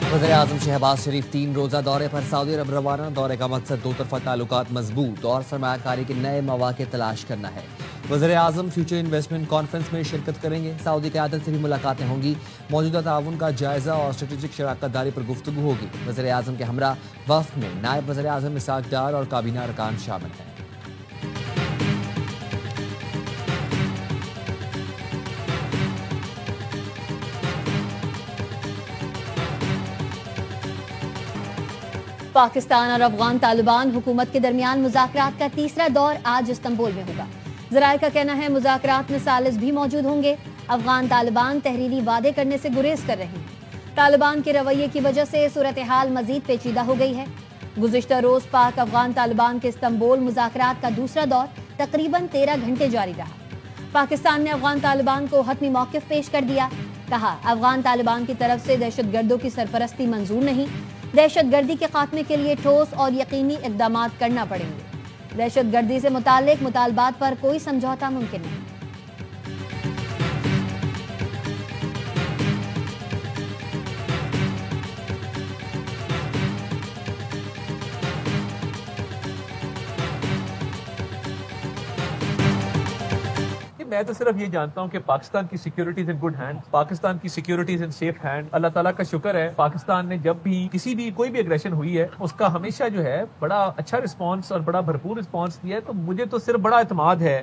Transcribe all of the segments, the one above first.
वज़ीर आज़म शहबाज शरीफ 3 रोज़ा दौरे पर सऊदी अरब रवाना। दौरे का मकसद दो तरफ़ा ताल्लुकात मजबूत और सरमायाकारी के नए मौक़े तलाश करना है। वज़ीर आज़म फ्यूचर इन्वेस्टमेंट कॉन्फ्रेंस में शिरकत करेंगे। सऊदी क़यादत से भी मुलाकातें होंगी। मौजूदा ताउन का जायज़ा और स्ट्रेटेजिक शराकत दारी पर गुफ्तगू होगी। वज़ीर आज़म के हमरा वफ़द में नायब वज़ीर आज़म इसाक डार और काबीना अरकान शामिल हैं। पाकिस्तान और अफगान तालिबान हुकूमत के दरमियान मुज़ाकरात का तीसरा दौर आज इस्तांबुल में होगा। ज़राए का कहना है मुज़ाकरात में सालिस भी मौजूद होंगे। अफगान तालिबान तहरीरी वादे करने से गुरेज कर रहे हैं। तालिबान के रवैये की वजह से सूरत हाल मजीद पेचीदा हो गई है। गुज़िश्ता रोज़ पाक अफगान तालिबान के इस्तांबुल मुज़ाकरात का दूसरा दौर तकरीबन 13 घंटे जारी रहा। पाकिस्तान ने अफगान तालिबान को हतमी मौक़िफ़ पेश कर दिया। कहा, अफगान तालिबान की तरफ से दहशतगर्दों की सरपरस्ती मंजूर नहीं। दहशतगर्दी के खात्मे के लिए ठोस और यकीनी इक़दामात करना पड़ेंगे। दहशतगर्दी से मुताल्लिक़ मुतालबात पर कोई समझौता मुमकिन नहीं। मैं तो सिर्फ ये जानता हूँ कि पाकिस्तान की security is in good hand, Pakistan की security is in safe hand. अल्लाह ताला का शुक्र है, पाकिस्तान ने जब भी कोई भी एग्रेशन हुई है उसका हमेशा जो है बड़ा अच्छा रिस्पांस और बड़ा भरपूर रिस्पांस दिया है। तो मुझे तो सिर्फ बड़ा एतमाद है।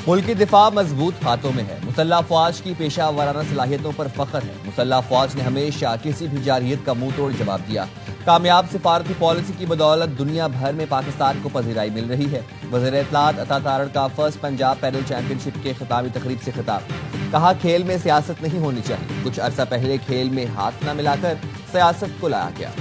मुल्क की दिफा मजबूत हाथों में है। मुसल्लह फौज की पेशा वाराना सलाहियतों पर फख्र है। मुसल्लह फौज ने हमेशा किसी भी जारहियत का मुंह तोड़ जवाब दिया। कामयाब सिफारती पॉलिसी की बदौलत दुनिया भर में पाकिस्तान को पजीराई मिल रही है। वज़ीर इत्तलात अता तारड़ का फर्स्ट पंजाब पैदल चैंपियनशिप के खिताबी तकरीब से खिताब। कहा, खेल में सियासत नहीं होनी चाहिए। कुछ अरसा पहले खेल में हाथ न मिलाकर सियासत को लाया गया।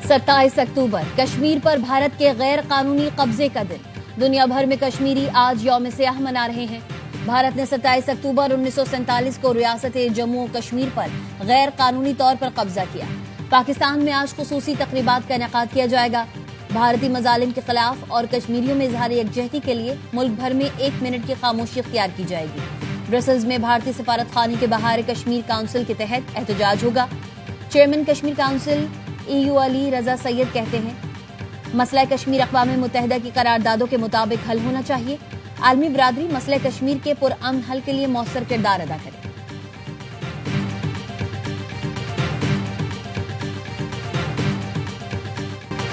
सत्ताईस अक्टूबर कश्मीर पर भारत के गैर कानूनी कब्जे का दिन। दुनिया भर में कश्मीरी आज यौम स्याह मना रहे हैं। भारत ने 27 अक्टूबर 1947 को रियासत जम्मू और कश्मीर पर गैर कानूनी तौर पर कब्जा किया। पाकिस्तान में आज खुसूसी तकरीबात का इनेकाद किया जाएगा। भारतीय मजालिम के खिलाफ और कश्मीरियों में इजहार यकजहती के लिए मुल्क भर में 1 मिनट की खामोशी इख्तियार की जाएगी। ब्रसल्स में भारतीय सफारत खाने के बाहर कश्मीर काउंसिल के तहत एहतजाज होगा। Chairman Kashmir council EU Ali Raza Syed कहते हैं, मसला कश्मीर अक़वाम मुत्तहिदा की करारदादों के मुताबिक हल होना चाहिए। आलमी बरादरी मसला कश्मीर के पुरअमन हल के लिए मौसर किरदार अदा करे।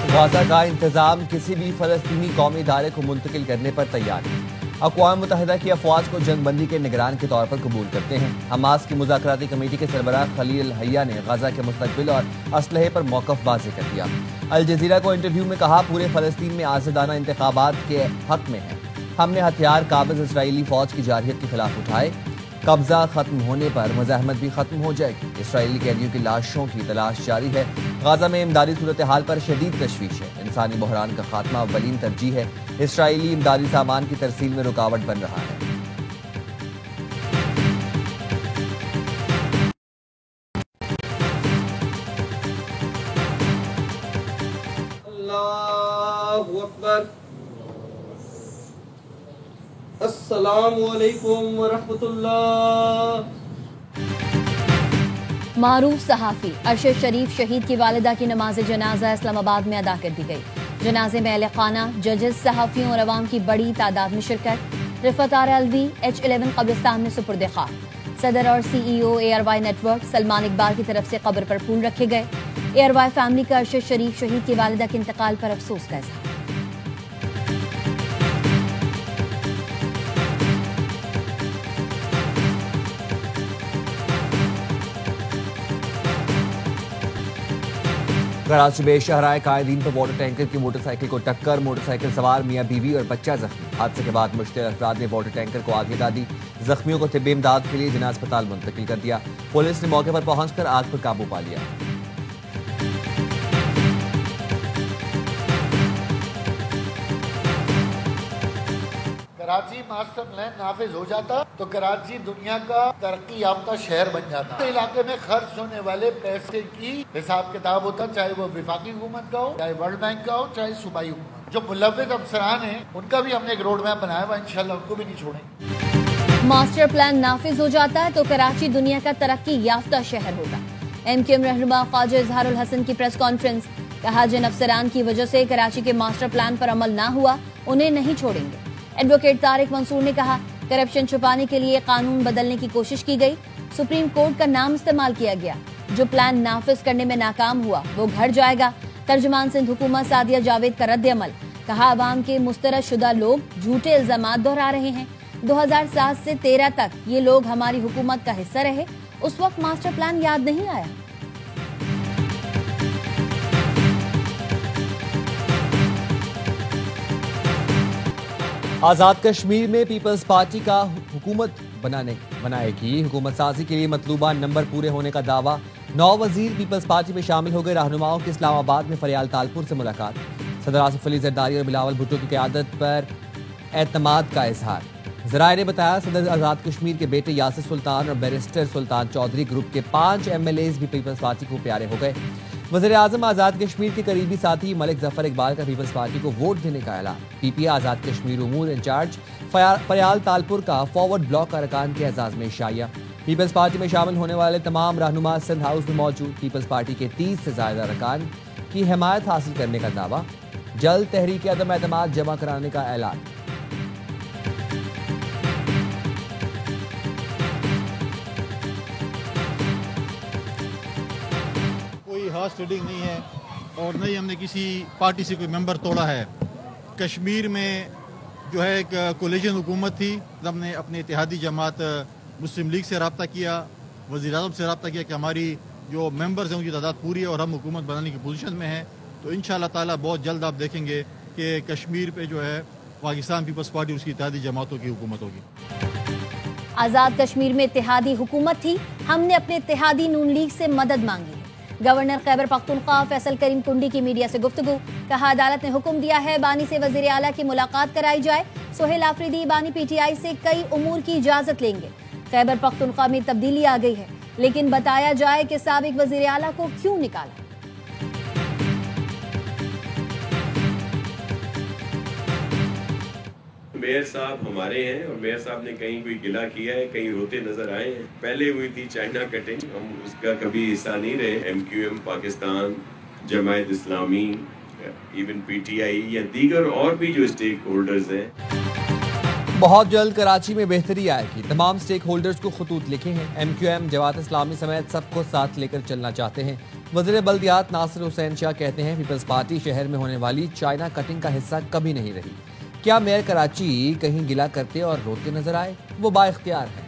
गाज़ा का इंतजाम किसी भी फलस्तीनी कौमी इदारे को मुंतकिल करने पर तैयार है। अक़वाम मुत्तहिदा की अफवाज को जंगबंदी के निगरान के तौर पर कबूल करते हैं। हमास की मुज़ाकराती कमेटी के सरबराह खलील अल हय्या ने गाज़ा के मुस्तक़बिल और असलहे पर मौक़िफ़ वाज़ेह कर दिया। अल जज़ीरा को इंटरव्यू में कहा, पूरे फ़लस्तीन में आज़ादाना इंतख़ाबात के हक़ में है। हमने हथियार काबिज़ इस्राएली फ़ौज की जारहियत के खिलाफ उठाए। कब्जा खत्म होने पर मज़ाहमत भी खत्म हो जाएगी। इसराइली कैदियों की लाशों की तलाश जारी है। गाज़ा में इमदादी सूरत हाल पर शदीद तशवीश है। इंसानी बहरान का खात्मा अव्वलीन तरजीह है। इसराइली इमदादी सामान की तरसील में रुकावट बन रहा है। अल्लाहु अकबर। अस्सलामु अलैकुम व रहमतुल्लाह। मारूफ सहाफ़ी अरशद शरीफ शहीद की वालिदा की नमाज जनाजा इस्लामाबाद में अदा कर दी गई। जनाजे में अहले खाना, जजेस, सहाफ़ियों और अवाम की बड़ी तादाद में शिरकत। रिफत आर अलवी H11 कब्रिस्तान में सुपुर्द खाक। सदर और CEO ARY network Salman Iqbal की तरफ से कब्र पर फूल रखे गए। ARY फैमिली का अरशद शरीफ शहीद की वालिदा के इंतकाल पर अफसोस का इज़हार। कराची में शहराए कायदीन पर वाटर टैंकर की मोटरसाइकिल को टक्कर। मोटरसाइकिल सवार मियां बीवी और बच्चा जख्मी। हादसे के बाद मुश्तिल अफराद ने वाटर टैंकर को आग लगा दी। जख्मियों को तिब्बी इमदाद के लिए जिला अस्पताल मुंतकिल कर दिया। पुलिस ने मौके पर पहुंचकर आग पर काबू पा लिया। کراچی ماسٹر پلان نافذ ہو جاتا تو کراچی دنیا کا ترقی یافتہ شہر بن جاتا. علاقے میں خرچ ہونے والے پیسے کی حساب کتاب ہوتا, چاہے وہ وفاقی حکومت کا ہو, چاہے ورلڈ بینک کا ہو, چاہے صوبائی حکومت. جو ملوث افسران ہیں ان کا بھی ہم نے ایک روڈ میپ بنایا ہوا, انشاءاللہ ان کو بھی نہیں چھوڑیں. ماسٹر پلان نافذ ہو جاتا ہے تو کراچی دنیا کا ترقی یافتہ شہر ہوگا. ایم کیو ایم رہنما خواجہ اظہار الحسن کی پریس کانفرنس. کہا جن افسران کی وجہ سے کراچی کے ماسٹر پلان پر عمل نہ ہوا انہیں نہیں چھوڑیں گے. ایڈوکیٹ طارق منصور نے کہا کرپشن چھپانے کے لیے قانون بدلنے کی کوشش کی گئی, سپریم کورٹ کا نام استعمال کیا گیا. جو پلان نافذ کرنے میں ناکام ہوا وہ گھر جائے گا. ترجمان سندھ حکومت سعدیہ جاوید کا رد عمل. کہا عوام کے مسترد شدہ لوگ جھوٹے الزامات دہرا رہے ہیں. 2007 سے 13 تک یہ لوگ ہماری حکومت کا حصہ رہے, اس وقت ماسٹر پلان یاد نہیں آیا. آزاد کشمیر میں پیپلز پارٹی کا حکومت بنائے گی. حکومت سازی کے لیے مطلوبہ نمبر پورے ہونے کا دعویٰ. 9 وزیر پیپلز پارٹی میں شامل ہو گئے. رہنماؤں کی اسلام آباد میں فریال تالپور سے ملاقات. صدر آصف علی زرداری اور بلاول بھٹو کی قیادت پر اعتماد کا اظہار. ذرائع نے بتایا صدر آزاد کشمیر کے بیٹے یاسر سلطان اور بیرسٹر سلطان چودھری گروپ کے 5 MLAs بھی پیپلز پارٹی کو پیارے ہو گئے. وزیر اعظم آزاد کشمیر کے قریبی ساتھی ملک ظفر اقبال کا پیپلز پارٹی کو ووٹ دینے کا اعلان. پی پی آزاد کشمیر امور انچارج فریال تالپور کا فارورڈ بلاک ارکان کے اعزاز میں شائع. پیپلز پارٹی میں شامل ہونے والے تمام رہنما سندھ ہاؤس میں موجود. پیپلز پارٹی کے 30 سے زائد ارکان کی حمایت حاصل کرنے کا دعویٰ. جلد تحریک عدم اعتماد جمع کرانے کا اعلان. خاص ریڈنگ نہیں ہے اور نہ ہی ہم نے کسی پارٹی سے کوئی ممبر توڑا ہے. کشمیر میں جو ہے ایک کولیشن حکومت تھی, ہم نے اپنے اتحادی جماعت مسلم لیگ سے رابطہ کیا, وزیر اعظم سے رابطہ کیا کہ ہماری جو ممبرز ہیں ان کی تعداد پوری ہے اور ہم حکومت بنانے کی پوزیشن میں ہیں. تو انشاءاللہ تعالیٰ بہت جلد آپ دیکھیں گے کہ کشمیر پہ جو ہے پاکستان پیپلز پارٹی اس کی اتحادی جماعتوں کی حکومت ہوگی. آزاد کشمیر میں اتحادی حکومت تھی, ہم نے اپنے اتحادی نون لیگ سے مدد مانگی ہے. گورنر خیبر پختونخوا فیصل کریم کنڈی کی میڈیا سے گفتگو. کہا عدالت نے حکم دیا ہے بانی سے وزیر اعلیٰ کی ملاقات کرائی جائے. سہیل آفریدی بانی پی ٹی آئی سے کئی امور کی اجازت لیں گے. خیبر پختونخوا میں تبدیلی آ گئی ہے, لیکن بتایا جائے کہ سابق وزیر اعلیٰ کو کیوں نکالا. میئر صاحب ہمارے ہیں اور میئر صاحب نے کہیں کوئی گلہ کیا ہے, کہیں روتے نظر آئے ہیں. پہلے ہوئی تھی چائنا کٹنگ, ہم اس کا کبھی حصہ نہیں رہے. M Q M Pakistan, Jamaat Islami, even P T I یا دیگر اور بھی جو اسٹیک ہولڈرز ہیں. بہت جلد کراچی میں بہتری آئے گی. تمام اسٹیک ہولڈرز کو خطوط لکھے ہیں. M Q M Jamaat Islami سمیت سب کو ساتھ لے کر چلنا چاہتے ہیں. وزیر بلدیات ناصر حسین شاہ کہتے ہیں پیپلز پارٹی شہر میں ہونے والی چائنا کٹنگ کا حصہ کبھی نہیں رہی. کیا میئر کراچی کہیں گلہ کرتے اور روتے نظر آئے؟ وہ با اختیار ہے.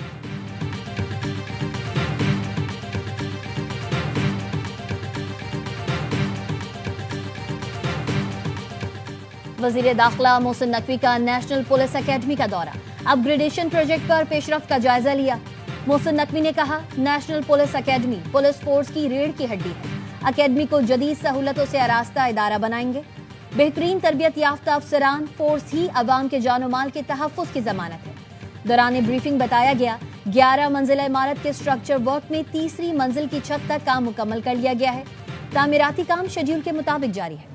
وزیر داخلہ محسن نقوی کا نیشنل پولیس اکیڈمی کا دورہ. اپ گریڈیشن پروجیکٹ پر پیش رفت کا جائزہ لیا. محسن نقوی نے کہا national police academy police force کی ریڑھ کی ہڈی ہے. اکیڈمی کو جدید سہولتوں سے آراستہ ادارہ بنائیں گے. بہترین تربیت یافتہ افسران فورس ہی عوام کے جان و مال کے تحفظ کی ضمانت ہے. دوران بریفنگ بتایا گیا 11 منزلہ عمارت کے اسٹرکچر ورک میں تیسری منزل کی چھت تک کام مکمل کر لیا گیا ہے. تعمیراتی کام شیڈول کے مطابق جاری ہے.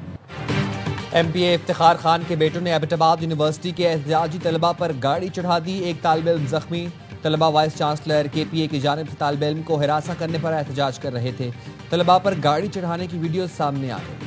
ایم پی اے افتخار خان کے بیٹوں نے ایبٹ آباد یونیورسٹی کے احتجاجی طلبہ پر گاڑی چڑھا دی. ایک طالب علم زخمی. طلبہ وائس چانسلر کے پی اے کی جانب سے طالب علم کو ہراساں کرنے پر احتجاج کر رہے تھے. طلبہ پر گاڑی چڑھانے کی ویڈیو سامنے آ گئی.